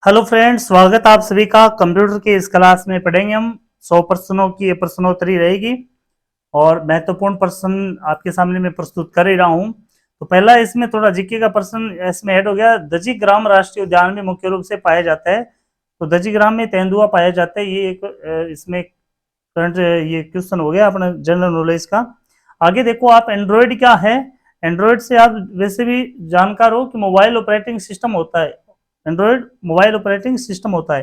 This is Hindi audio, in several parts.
हेलो फ्रेंड्स, स्वागत आप सभी का। कंप्यूटर की इस क्लास में पढ़ेंगे हम 100 प्रश्नों की ये प्रश्नोत्तरी रहेगी और महत्वपूर्ण प्रश्न आपके सामने मैं प्रस्तुत कर ही रहा हूं। तो पहला इसमें थोड़ा जीके का प्रश्न इसमें ऐड हो गया। दजीग्राम राष्ट्रीय उद्यान में मुख्य रूप से पाया जाता है। तो दजीग्राम में तेंदुआ पाया जाता है। ये एक इसमें करंट ये क्वेश्चन हो गया अपना जनरल नॉलेज का। आगे देखो आप, एंड्रॉयड क्या है। एंड्रॉयड से आप वैसे भी जानकार हो कि मोबाइल ऑपरेटिंग सिस्टम होता है। एंड्रॉयड मोबाइल ऑपरेटिंग सिस्टम होता है।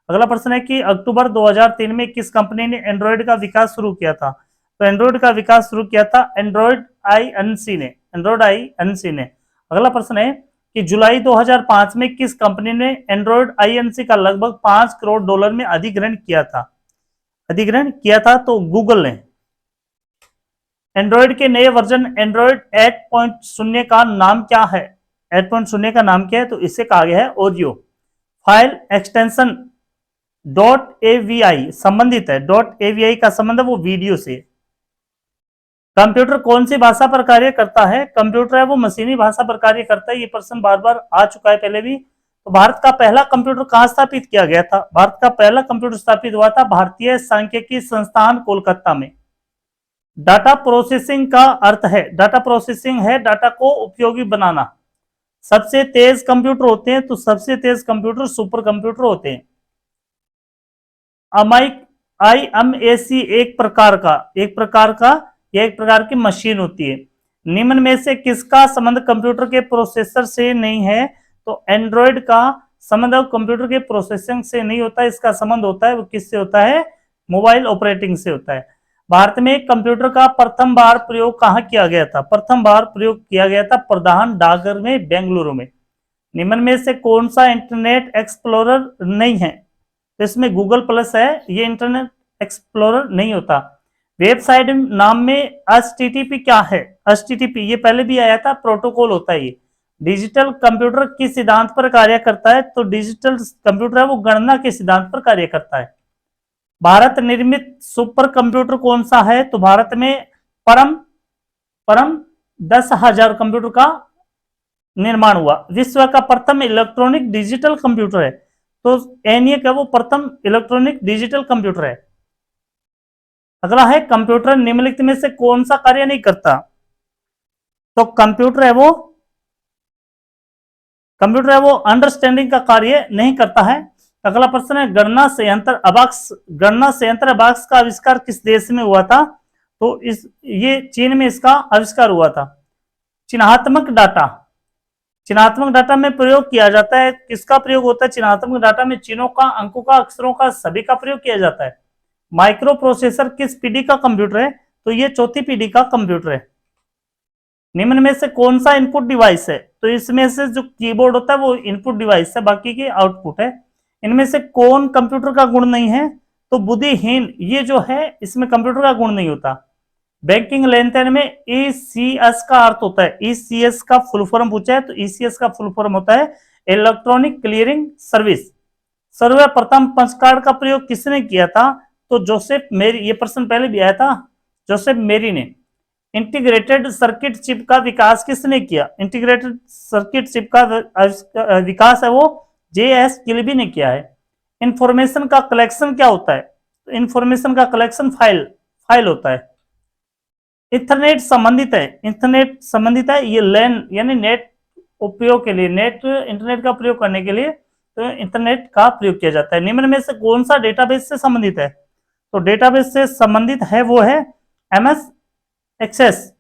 अगला प्रश्न है कि अक्टूबर 2003 में किस कंपनी ने एंड्रॉयड का विकास शुरू किया था। तो एंड्रॉयड का विकास शुरू किया था एंड्रॉयड आईएनसी ने। एंड्रॉयड आईएनसी ने। अगला प्रश्न है कि जुलाई 2005 में किस कंपनी ने एंड्रॉयड आईएनसी का लगभग 5 करोड़ डॉलर में अधिग्रहण किया था। अधिग्रहण किया था तो गूगल ने। एंड्रॉयड के नए वर्जन एंड्रॉयड 8.0 का नाम क्या है। 8.0 का नाम क्या है तो इसे कहा गया है Oreo. File extension dot AVI संबंधित है। डॉट एवीआई का संबंध है वो वीडियो से। कंप्यूटर कौन सी भाषा पर कार्य करता है। कंप्यूटर है वो मशीनी भाषा पर कार्य करता है। ये प्रश्न बार बार आ चुका है पहले भी। तो भारत का पहला कंप्यूटर कहां स्थापित किया गया था। भारत का पहला कंप्यूटर स्थापित हुआ था भारतीय सांख्यिकी संस्थान कोलकाता में। डाटा प्रोसेसिंग का अर्थ है, डाटा प्रोसेसिंग है डाटा को उपयोगी बनाना। सबसे तेज कंप्यूटर होते हैं तो सबसे तेज कंप्यूटर सुपर कंप्यूटर होते हैं। IMAC एक प्रकार की मशीन होती है। निम्न में से किसका संबंध कंप्यूटर के प्रोसेसर से नहीं है। तो एंड्रॉयड का संबंध कंप्यूटर के प्रोसेसिंग से नहीं होता। इसका संबंध होता है वो किससे होता है, मोबाइल ऑपरेटिंग से होता है। भारत में कंप्यूटर का प्रथम बार प्रयोग कहां किया गया था। प्रथम बार प्रयोग किया गया था प्रधान डाकघर में, बेंगलुरु में। निम्न में से कौन सा इंटरनेट एक्सप्लोरर नहीं है। तो इसमें गूगल प्लस है, ये इंटरनेट एक्सप्लोरर नहीं होता। वेबसाइट नाम में HTTP क्या है। HTTP ये पहले भी आया था, प्रोटोकॉल होता है ये। डिजिटल कंप्यूटर किस सिद्धांत पर कार्य करता है। तो डिजिटल कंप्यूटर है वो गणना के सिद्धांत पर कार्य करता है। भारत निर्मित सुपर कंप्यूटर कौन सा है। तो भारत में परम परम 10,000 कंप्यूटर का निर्माण हुआ। विश्व का प्रथम इलेक्ट्रॉनिक डिजिटल कंप्यूटर है। तो एनियक है वो प्रथम इलेक्ट्रॉनिक डिजिटल कंप्यूटर है। अगला है कंप्यूटर निम्नलिखित में से कौन सा कार्य नहीं करता। तो कंप्यूटर है वो अंडरस्टैंडिंग का कार्य नहीं करता है। अगला प्रश्न है गणना संयंत्र अबाक्स का आविष्कार किस देश में हुआ था। तो ये चीन में इसका आविष्कार हुआ था। चिन्हात्मक डाटा में प्रयोग किया जाता है। किसका प्रयोग होता है चिन्हात्मक डाटा में। चिन्हों का, अंकों का, अक्षरों का, सभी का प्रयोग किया जाता है। माइक्रो प्रोसेसर किस पीढ़ी का कंप्यूटर है। तो ये चौथी पीढ़ी का कंप्यूटर है। निम्न में से कौन सा इनपुट डिवाइस है। तो इसमें से जो कीबोर्ड होता है वो इनपुट डिवाइस है, बाकी के आउटपुट है। इनमें से कौन कंप्यूटर का गुण नहीं है। तो बुद्धिहीन, ये जो है इसमें कंप्यूटर का गुण नहीं होता। बैंकिंग लेन देन में ECS का अर्थ होता है, ECS का फुल फॉर्म पूछा है तो ECS का फुल फॉर्म होता है इलेक्ट्रॉनिक क्लियरिंग सर्विस। सर्वप्रथम पंच कार्ड का प्रयोग किसने किया था। तो जोसेफ मेरी, ये प्रश्न पहले भी आया था, जोसेफ मेरी ने। इंटीग्रेटेड सर्किट चिप का विकास किसने किया। इंटीग्रेटेड सर्किट चिप का विकास है वो JS किल्बी ने किया है। इंफॉर्मेशन का कलेक्शन क्या होता है। तो इंफॉर्मेशन का कलेक्शन फाइल होता है। इंटरनेट संबंधित है ये लैन यानी नेट उपयोग के लिए, इंटरनेट का प्रयोग करने के लिए तो इंटरनेट का प्रयोग किया जाता है। निम्न में से कौन सा डेटाबेस से संबंधित है। तो डेटाबेस से संबंधित है वो है MS एक्सेस।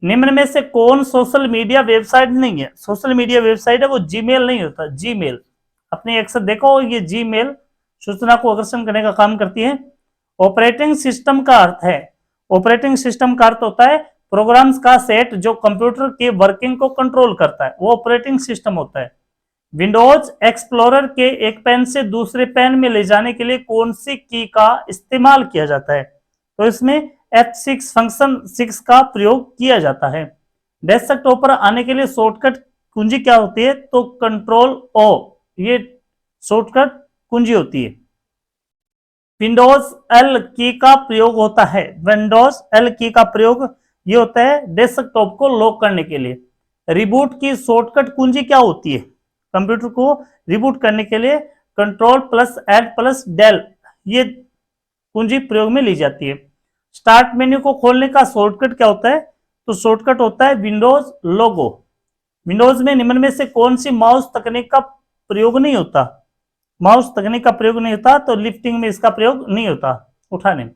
निम्न में से कौन सोशल मीडिया वेबसाइट नहीं है। सोशल मीडिया वेबसाइट है वो जीमेल नहीं होता। जीमेल अपने अक्सर देखो, ये जीमेल सूचना को अग्रसर करने का काम करती है। ऑपरेटिंग सिस्टम का अर्थ है, ऑपरेटिंग सिस्टम का अर्थ होता है प्रोग्राम्स का सेट जो कंप्यूटर के वर्किंग को कंट्रोल करता है, वो ऑपरेटिंग सिस्टम होता है। विंडोज एक्सप्लोरर के एक पेन से दूसरे पेन में ले जाने के लिए कौन सी की का इस्तेमाल किया जाता है। तो इसमें F6 फंक्शन 6 का प्रयोग किया जाता है। डेस्कटॉप पर आने के लिए शॉर्टकट कुंजी क्या होती है। तो Ctrl+O ये शॉर्टकट कुंजी होती है। विंडोज L की का प्रयोग होता है, विंडोज L की का प्रयोग ये होता है डेस्कटॉप को लॉक करने के लिए। रिबूट की शॉर्टकट कुंजी क्या होती है। कंप्यूटर को रिबूट करने के लिए कंट्रोल प्लस एड प्लस डेल ये कुंजी प्रयोग में ली जाती है। स्टार्ट मेन्यू को खोलने का शॉर्टकट क्या होता है? तो शॉर्टकट होता है विंडोज लोगो। विंडोज में निम्न में से कौन सी माउस तकनीक का प्रयोग नहीं होता? माउस तकनीक का प्रयोग नहीं होता, तो लिफ्टिंग में इसका प्रयोग नहीं होता, उठाने में।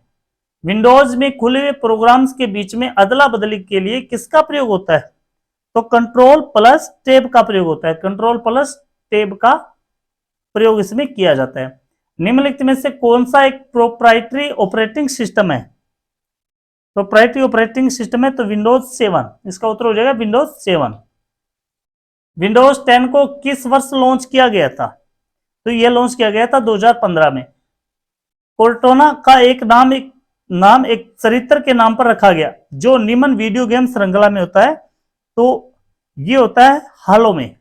विंडोज में खुले हुए प्रोग्राम्स के बीच में अदला बदली के लिए किसका प्रयोग होता है? तो कंट्रोल प्लस टैब का प्रयोग होता है। कंट्रोल प्लस टैब का प्रयोग इसमें किया जाता है। निम्नलिखित में से कौन सा एक प्रोप्राइटरी ऑपरेटिंग सिस्टम है? प्रोप्राइटरी ऑपरेटिंग सिस्टम है तो विंडोज 7, इसका उत्तर हो जाएगा विंडोज 7। विंडोज 10 को किस वर्ष लॉन्च किया गया था? तो यह लॉन्च किया गया था 2015 में। कोर्टोना का एक नाम एक चरित्र के नाम पर रखा गया जो निम्न वीडियो गेम श्रृंखला में होता है, तो ये होता है हालो में।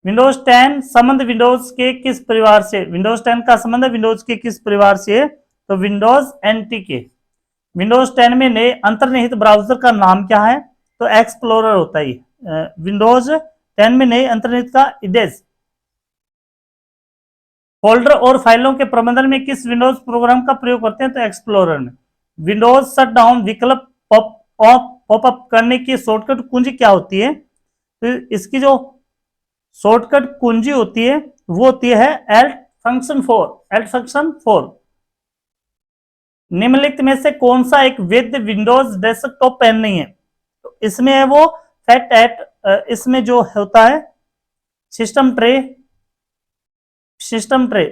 विंडोज 10 संबंध विंडोज के किस परिवार से? विंडोज 10 का संबंध विंडोज के किस परिवार से है? तो विंडोज एनटी के। विंडोज 10 में नए अंतर्निहित ब्राउजर का नाम क्या है? तो एक्सप्लोरर होता है। विंडोज 10 में नए अंतर्निहित का इडेज। फोल्डर और फाइलों के प्रबंधन में किस विंडोज प्रोग्राम का प्रयोग करते हैं? तो एक्सप्लोरर में। विंडोज शटडाउन विकल्प पॉपअप करने की शॉर्टकट कुंजी क्या होती है? तो इसकी जो शॉर्टकट कुंजी होती है वो होती है एल्ट फंक्शन 4। निम्नलिखित में से कौन सा एक वैध विंडोज डेस्कटॉप पेन नहीं है? तो इसमें है वो फैट एट, इसमें जो होता है सिस्टम ट्रे,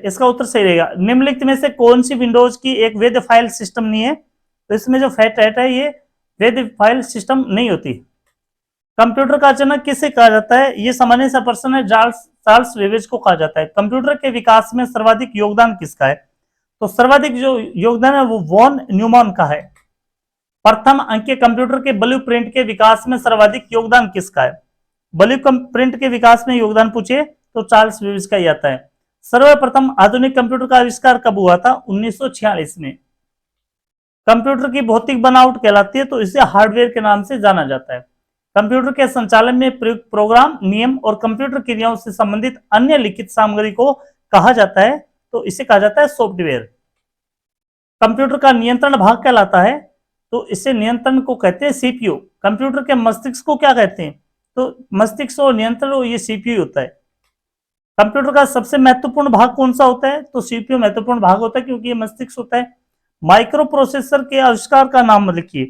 इसका उत्तर सही रहेगा। निम्नलिखित में से कौन सी विंडोज की एक वैध फाइल सिस्टम नहीं है? तो इसमें जो फैट एट है ये वैध फाइल सिस्टम नहीं होती। कंप्यूटर का जनक किसे कहा जाता है? ये सामान्य सा प्रश्न है, चार्ल्स बेबेज को कहा जाता है। कंप्यूटर के विकास में सर्वाधिक योगदान किसका है? तो सर्वाधिक जो योगदान है वो वॉन न्यूमैन का है। प्रथम अंकीय कंप्यूटर के ब्लूप्रिंट के विकास में सर्वाधिक योगदान किसका है? ब्लूप्रिंट के विकास में योगदान पूछे तो चार्ल्स बेबेज का ही आता है। सर्वप्रथम आधुनिक कंप्यूटर का आविष्कार कब हुआ था? 1946 में। कंप्यूटर की भौतिक बनावट कहलाती है, तो इसे हार्डवेयर के नाम से जाना जाता है। कंप्यूटर के संचालन में प्रयुक्त प्रोग्राम, नियम और कंप्यूटर क्रियाओं से संबंधित अन्य लिखित सामग्री को कहा जाता है, तो इसे कहा जाता है सॉफ्टवेयर। कंप्यूटर का नियंत्रण भाग कहलाता है, तो इसे नियंत्रण को कहते हैं सीपीयू। कंप्यूटर के मस्तिष्क को क्या कहते हैं? तो मस्तिष्क और नियंत्रण और ये सीपीयू होता है। कंप्यूटर का सबसे महत्वपूर्ण भाग कौन सा होता है? तो सीपीयू महत्वपूर्ण भाग होता है क्योंकि ये मस्तिष्क होता है। माइक्रो प्रोसेसर के आविष्कार का नाम लिखिए।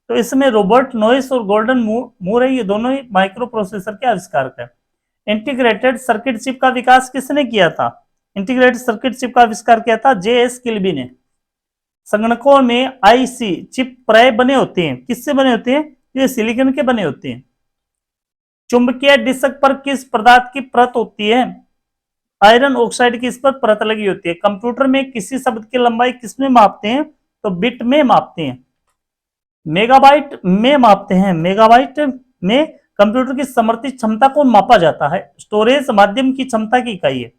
तो इसमें रॉबर्ट नोइस और गोल्डन मूर है, ये दोनों ही माइक्रो प्रोसेसर के आविष्कारक है। इंटीग्रेटेड सर्किट चिप का विकास किसने किया था? इंटीग्रेटेड सर्किट चिप का आविष्कार किया था जेएस किल्बी ने। संगणकों में आईसी चिप प्राय बने होते हैं, किससे बने होते हैं? ये सिलिकॉन के बने होते हैं। चुंबकीय डिस्क पर किस पदार्थ की परत होती है? आयरन ऑक्साइड की इस पर परत लगी होती है। कंप्यूटर में किसी शब्द की लंबाई किसमें मापते हैं? तो बिट में मापते हैं। मेगाबाइट में मापते हैं। मेगाबाइट में कंप्यूटर की समर्थित क्षमता को मापा जाता है। स्टोरेज माध्यम की क्षमता की इकाई है।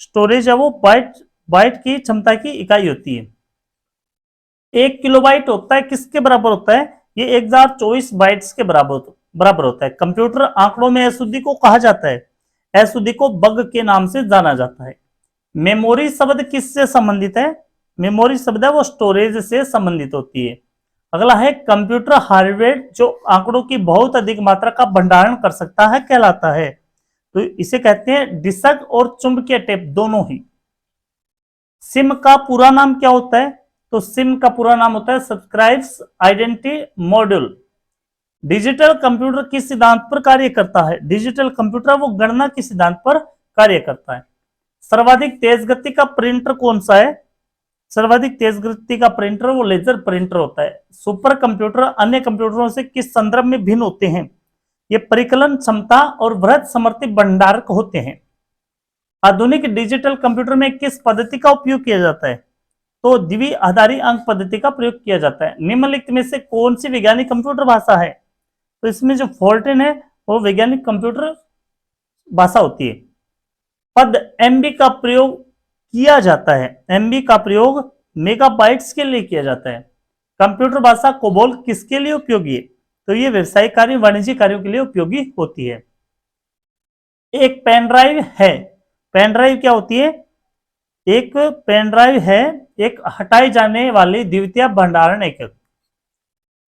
स्टोरेज है वो बाइट की क्षमता की इकाई होती है। 1 किलोबाइट होता है किसके बराबर होता है? ये 1024 बाइट्स के बराबर होता है। कंप्यूटर आंकड़ों में अशुद्धि को कहा जाता है। अशुद्धि को बग के नाम से जाना जाता है। मेमोरी शब्द किससे संबंधित है? मेमोरी शब्द है वो स्टोरेज से संबंधित होती है। अगला है कंप्यूटर हार्डवेयर जो आंकड़ों की बहुत अधिक मात्रा का भंडारण कर सकता है कहलाता है, तो इसे कहते हैं डिस्क और चुंबकीय टेप दोनों ही। सिम का पूरा नाम क्या होता है? तो सिम का पूरा नाम होता है subscribes identity module. Digital computer किस सिद्धांत पर कार्य करता है? डिजिटल कंप्यूटर वो गणना के सिद्धांत पर कार्य करता है। सर्वाधिक तेज गति का प्रिंटर कौन सा है? सर्वाधिक तेज गति का प्रिंटर वो लेजर प्रिंटर होता है। सुपर कंप्यूटर अन्य कंप्यूटरों से किस संदर्भ में भिन्न होते हैं? ये परिकलन क्षमता और वृहत समर्थित भंडारक होते हैं। आधुनिक डिजिटल कंप्यूटर में किस पद्धति का उपयोग किया जाता है? तो द्विआधारी अंक पद्धति का प्रयोग किया जाता है। निम्नलिखित में से कौन सी वैज्ञानिक कंप्यूटर भाषा है? तो इसमें जो फोर्ट्रेन है वो वैज्ञानिक कंप्यूटर भाषा होती है। पद एमबी का प्रयोग किया जाता है। एमबी का प्रयोग मेगाबाइट्स के लिए किया जाता है। कंप्यूटर भाषा कोबोल किसके लिए उपयोगी है? तो ये व्यवसायिक कार्य, वाणिज्यिक कार्यों के लिए उपयोगी होती है। एक पेन ड्राइव है। पेन ड्राइव क्या होती है? एक पेन ड्राइव है एक हटाई जाने वाली द्वितीय भंडारण एकक।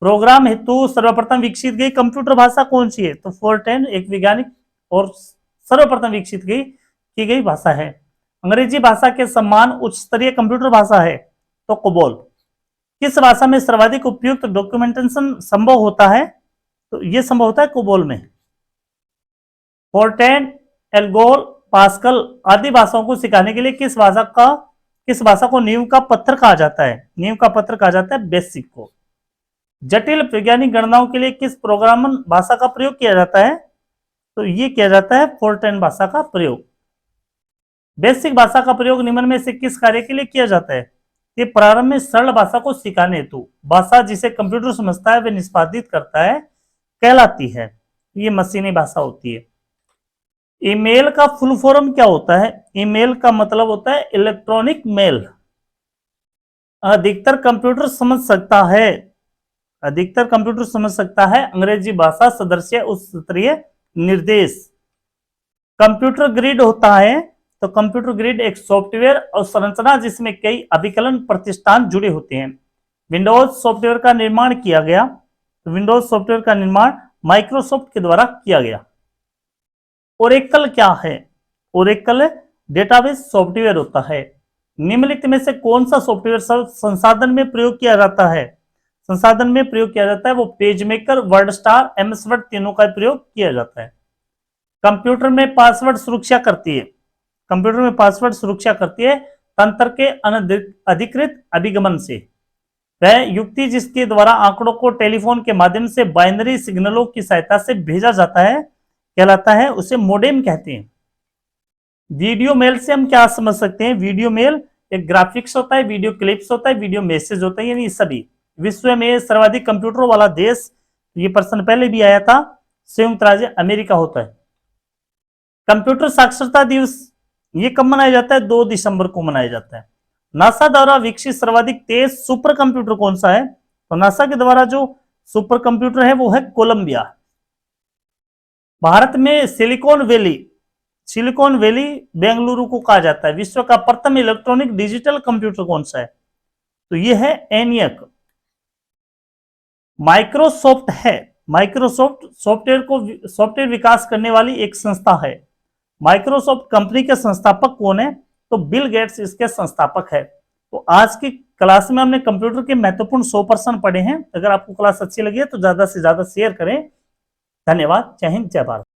प्रोग्राम हेतु सर्वप्रथम विकसित गई कंप्यूटर भाषा कौन सी है? तो फोर्टेन एक वैज्ञानिक और सर्वप्रथम विकसित की गई भाषा है। अंग्रेजी भाषा के समान उच्च स्तरीय कंप्यूटर भाषा है तो कोबोल। किस भाषा में सर्वाधिक उपयुक्त डॉक्यूमेंटेशन संभव होता है? तो यह संभव होता है कोबोल में। फोर्टेन, एल्गोल, पास्कल आदि भाषाओं को सिखाने के लिए किस भाषा को नींव का पत्थर कहा जाता है? नींव का पत्थर कहा जाता है बेसिक को। जटिल वैज्ञानिक गणनाओं के लिए किस प्रोग्रामिंग भाषा का प्रयोग किया जाता है? तो ये किया जाता है फोर्टेन भाषा का प्रयोग। बेसिक भाषा का प्रयोग निम्न में से किस कार्य के लिए किया जाता है? ये प्रारंभ में सरल भाषा को सिखाने हेतु भाषा जिसे कंप्यूटर समझता है वे निष्पादित करता है कहलाती है। ये मशीनी भाषा होती है। ईमेल का फुल फॉर्म क्या होता है? ईमेल का मतलब होता है इलेक्ट्रॉनिक मेल। अधिकतर कंप्यूटर समझ सकता है अंग्रेजी भाषा सदस्य उच्च स्तरीय निर्देश। कंप्यूटर ग्रिड होता है तो कंप्यूटर ग्रिड एक सॉफ्टवेयर और संरचना जिसमें कई अभिकलन प्रतिष्ठान जुड़े होते हैं। विंडोज सॉफ्टवेयर का निर्माण किया गया तो विंडोज सॉफ्टवेयर का निर्माण माइक्रोसॉफ्ट के द्वारा किया गया। ओरेकल क्या है? ओरेकल डेटाबेस सॉफ्टवेयर होता है। निम्नलिखित में से कौन सा सॉफ्टवेयर संसाधन में प्रयोग किया जाता है? संसाधन में प्रयोग किया जाता है वो पेजमेकर, वर्डस्टार, एमएस वर्ड तीनों का प्रयोग किया जाता है। कंप्यूटर में पासवर्ड सुरक्षा करती है तंत्र के अनधिकृत अभिगमन से। वह युक्ति जिसके द्वारा आंकड़ों को टेलीफोन के माध्यम से बाइनरी सिग्नलों की सहायता से भेजा जाता है कहलाता है उसे मोडेम कहते हैं। वीडियो मेल से हम क्या समझ सकते हैं? वीडियो मेल एक ग्राफिक्स होता है, वीडियो क्लिप्स होता है, वीडियो मैसेज होता है, यानी सभी। विश्व में सर्वाधिक कंप्यूटरों वाला देश, ये प्रश्न पहले भी आया था, संयुक्त राज्य अमेरिका होता है। कंप्यूटर साक्षरता दिवस ये कब मनाया जाता है? 2 दिसंबर को मनाया जाता है। नासा द्वारा विकसित सर्वाधिक तेज सुपर कंप्यूटर कौन सा है? तो नासा के द्वारा जो सुपर कंप्यूटर है वो है कोलंबिया। भारत में सिलिकॉन वैली बेंगलुरु को कहा जाता है। विश्व का प्रथम इलेक्ट्रॉनिक डिजिटल कंप्यूटर कौन सा है? तो यह है एनियक। माइक्रोसॉफ्ट है। माइक्रोसॉफ्ट सॉफ्टवेयर विकास करने वाली एक संस्था है। माइक्रोसॉफ्ट कंपनी के संस्थापक कौन है? तो बिल गेट्स इसके संस्थापक है। तो आज की क्लास में हमने कंप्यूटर के महत्वपूर्ण 100% पढ़े हैं। अगर आपको क्लास अच्छी लगी है तो ज्यादा से ज्यादा शेयर करें। धन्यवाद। जय हिंद, जय भारत।